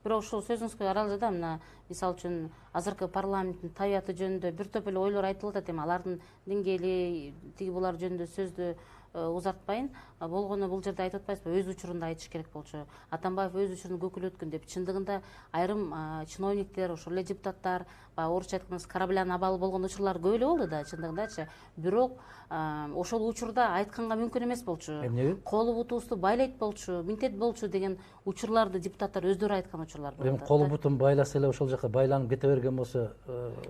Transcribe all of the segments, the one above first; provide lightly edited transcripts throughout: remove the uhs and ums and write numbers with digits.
Бирок ушул сөзүңүзгө аралашып мына мисалы үчүн азыркы парламенттин табияты жөнүндө бир топ эле ойлор айтылып атат. Эми алардын деңгээли тиги булар жөнүндө сөздү узартпайын. Болгону бул жерде айтып атпайсызбы, өз учурунда айтыш керек болчу. Атамбаев өз учурун көкүлөткөн деп. Чындыгында айрым чиновниктер, ошол эле депутаттар, орусча айтканда кораблянын абалы болгон учурлар көп эле болду да, чындыгындачы. Бирок ошол учурда айтканга мүмкүн эмес болчу. Эмнеге? Колу бутубузду байлайт болчу, минтет болчу деген учурларды депутаттар өздөрү айткан учурлар болот. Эми колу бутун байласа эле ошол жака байланып кете берген болсо,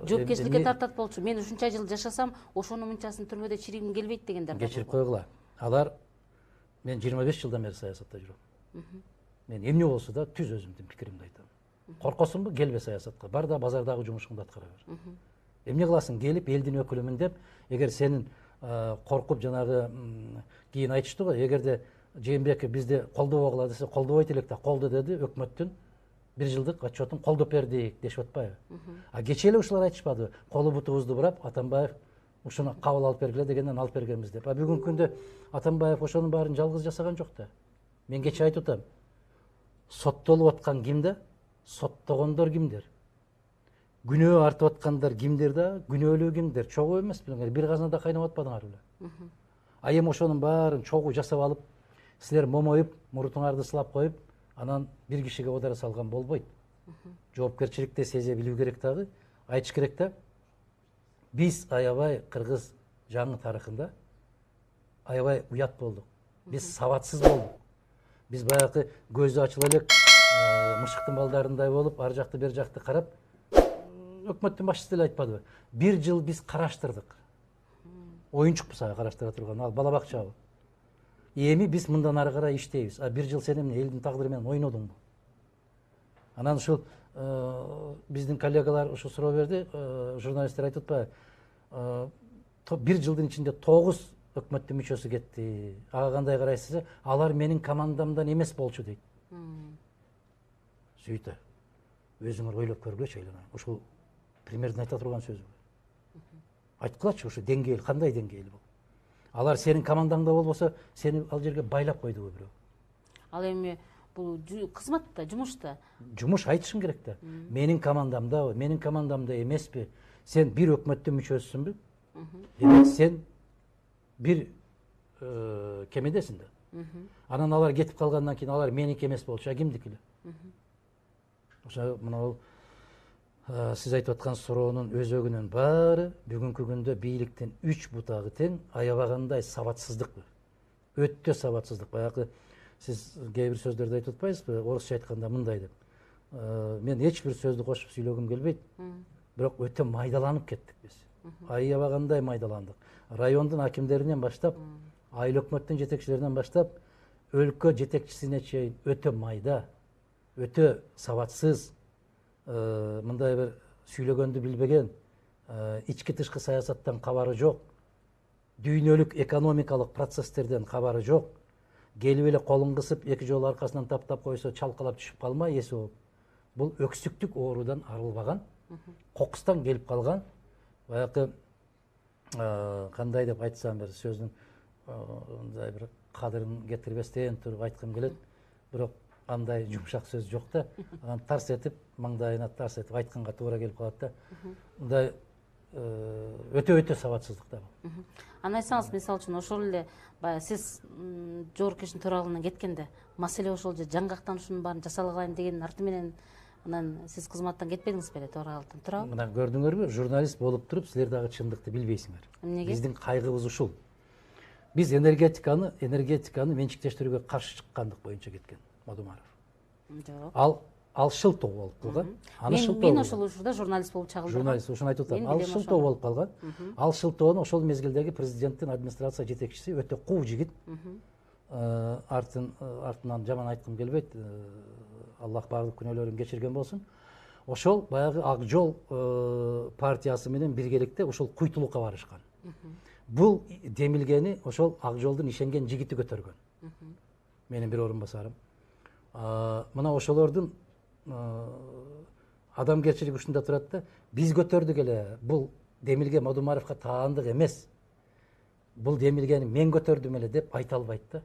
жоопкерчиликке тартат болчу. Мен ушунча жыл жашасам, ошонун мынчасын түрмөдө чиригим келбейт дегендер. Кечирип койгула. Алар мен 25 жылдан бери саясатта жүрөм. Мен эмне болсо да түз өзүмдүн пикиримди айтам. Коркосуңбу? Келбе саясатка. Бар да базардагы жумушуңду аткара бер. Эмне кыласың? Келип элдин өкүлүмүн деп, эгер сенин коркуп жанагы кийин айтышты го, эгерде Жээнбеков бизди колдобогула десе, колдобойт элек да, колдо деди өкмөттүн 1 жылдык отчетун колдоп бердик дешип атпайбы? Кечээ эле ушулар айтышпадыбы? Колу бутубузду бурап, Атамбаев ушуну кабыл алып бергиле дегенден алып бергенбиз деп. Бүгүнкү күндө Атамбаев ошонун баарын жалгыз жасаган жок да. Мен кечээ айтып атам. Соттолуп аткан кимде? Соттогондор кимдер? Күнөө артып аткандар кимдер да? Күнөөлүү кимдер? Чогуу эмеспи? Бир казанада кайнап атпадыңар беле? Эми ошонун баарын чогуу жасап алып, силер момоюп, мурутуңарды сылап коюп, анан бир кишиге одара салган болбойт. Жоопкерчиликти сезе билүү керек дагы, айтыш керек да. Биз аябай кыргыз жаңы тарыхында аябай уят болдук. Биз сабатсыз болдук. Биз баягы көзү ачыла элек мышыктын балдарындай болуп, ар жакты бер жакты карап, өкмөттүн башчысы деле айтпадыбы? 1 жыл биз караштырдык. Оюнчукпуз караштыра турган, ал бала бакчабы. Эми биз мындан ары карай иштейбиз. 1 жыл сен эмне элдин тагдыры менен ойнодуңбу? Анан ушул биздин коллегалар ушу суроо берди, журналисттер айтып атпайбы? 1 жылдын ичинде 9 өкмөттүн мүчөсү кетти. Ага кандай карайсыз? Алар менин командамдан эмес болчу дейт. Сөйтө. Өзүңөр ойлоп көргүлөчү айлана. Ушул примерден айта турган сөзү. Айткылачы, ушу деңгээл кандай деңгээл бул? Алар сенин командаңда болбосо, сени ал жерге байлап койдубу бирөө? Ал эми бул кызматта, жумушта. Жумуш айтышым керек да. Менин командамдабы, менин командамда эмеспи? Сен бир өкмөттүн мүчөсүсүңбү? Демек сен бир кемедесиң да. Анан алар кетип калгандан кийин алар меники эмес болчу, кимдики эле? Ошо мына сиз айтып аткан суроонун өзөгүнүн баары бүгүнкү күндө бийликтин 3 бутагы тең аябагандай сабатсыздык. Өтө сабатсыздык. Баягы сиз кээ бир сөздөрдү айтып атпайсызбы? Орусча айтканда мындай деп. Мен эч бир сөздү кошуп сүйлөгүм келбейт. Бирок өтө майдаланып кеттик биз. Аябагандай майдаландык. Райондун акимдеринен баштап, айыл өкмөттүн жетекчилеринен баштап, өлкө жетекчисине чейин өтө майда, өтө сабатсыз, мындай бир сүйлөгөндү билбеген, ички тышкы саясаттан кабары жок, дүйнөлүк экономикалык процесстерден кабары жок, келип эле колун кысып, 2 жолу аркасынан таптап койсо чалкалап түшүп калмай эси болуп. Бул өксүктүк оорудан арылбаган, кокустан келип калган, баягы кандай деп айтсам бир сөздүн мындай бир кадырын кетирбестен туруп айткым келет. Бирок андай жумшак сөз жок да. Анан тарс этип, маңдайына тарс этип айтканга туура келип калат да. Мындай өтө сабатсыздык да бул. Анан айтсаңыз, мисалы үчүн ошол эле баягы сиз жоопкерчиликтин төрагалыгынан кеткенде маселе ошол же жаңгактанышынын баарын жасалган деген арты менен анан сиз кызматтан кетпедиңиз беле төрагалыктан туурабы? Мына көрдүңөрбү, журналист болуп туруп силер дагы чындыкты билбейсиңер. Эмнеге? Биздин кайгыбыз ушул. Биз энергетиканы менчиктештирүүгө каршы чыккандык боюнча кеткен Мадумаров. Жок. Ал шылтоо болуп калган. Мен ошол учурда журналист болуп чагылдым. Журналист, ошону айтып атам. Ал шылтоо болуп калган. Ал шылтоону ошол мезгилдеги президенттин администрация жетекчиси өтө куу жигит. Артынан жаман айткым келбейт. Аллах баардык күнөөлөрүн кечирген болсун. Ошол баягы Ак Жол партиясы менен биргеликте ошол куйтулукка барышкан. Бул демилгени ошол Ак Жолдун ишенген жигити көтөргөн. Менин бир орун басарым. Мына ошолордун адамгерчилиги ушунда турат да. Биз көтөрдүк эле. Бул демилге Мадумаровго таандык эмес. Бул демилгени мен көтөрдүм эле деп айта албайт да.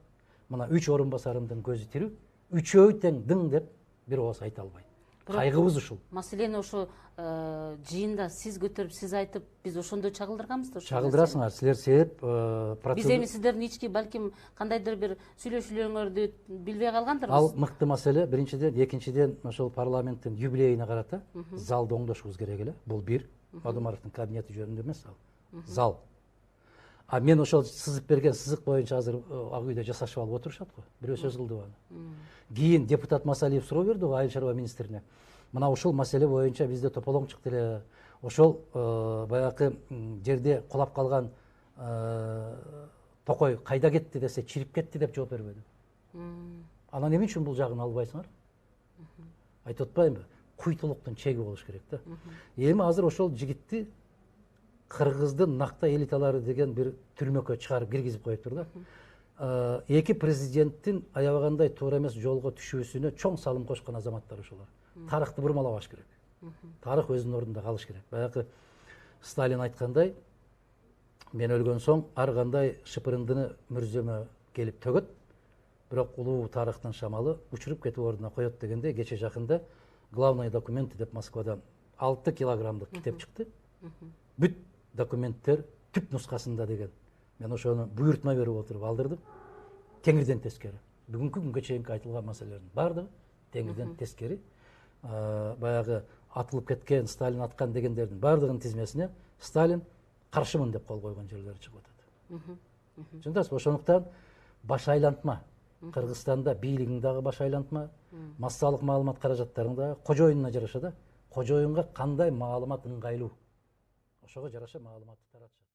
Мына 3 орун басарымдын көзү тирүү. Үчөө тең дың деп бир ооз айта албайт. Кайгыбыз ушул. Маселени ошо жыйында сиз көтөрүп, сиз айтып, биз ошондой чагылдырганбыз да. Чагылдырасыңар, силер себеп Биз эми сиздердин ички балким кандайдыр бир сүйлөшүүлөрүңөрдү билбей калгандырбыз. Ал мыкты маселе. Биринчиден, экинчиден ошол парламенттин юбилейине карата залды оңдошубуз керек эле. Бул бир. Бадымаровдун кабинети жөнүндө эмес ал. Зал. А мен ошол сызып берген сызык боюнча азыр ак үйдө жасашып алып отурушат го. Бирөө сөз кылды аны. Кийин депутат Масалиев суроо берди го айыл чарба министрине. Мына ушул маселе боюнча бизде тополоң чыкты эле. Ошол баягы жерде кулап калган токой кайда кетти десе, чирип кетти деп жооп бербеди. Анан эмне үчүн бул жагын албайсыңар? Айтып атпаймынбы? Куйтулуктун чеги болуш керек да. Эми азыр ошол жигитти Кыргыздын накта элиталары деген бир түрмөккө чыгарып киргизип коюптур да. Эки президенттин аябагандай туура эмес жолго түшүүсүнө чоң салым кошкон азаматтар ошолор. Тарыхты бурмалабаш керек. Тарых өзүнүн ордунда калыш керек. Баягы Сталин айткандай, мен өлгөн соң ар кандай шыпырындыны мүрзөмө келип төгөт, бирок улуу тарыхтын шамалы учуруп кетип ордуна коет дегенде, кече жакында главный документы деп Москвадан 6 килограммдык китеп чыкты. Бүт документтер түп нускасында деген. Мен ошону буйртма берип отуруп алдырдым. Теңирден тескери. Бүгүнкү күнгө чейинки айтылган маселелердин баардыгы теңирден тескери. Баягы атылып кеткен, Сталин аткан дегендердин баардыгынын тизмесине Сталин каршымын деп кол койгон жерлери чыгып атат. Түшүндүңүзбү? Ошондуктан баш айлантма. Кыргызстанда бийлигиң дагы баш айлантма, массалык маалымат каражаттарың дагы кожоюнуна жараша да, кожоюнга кандай маалымат ыңгайлуу, ошого жараша маалыматты таратышат.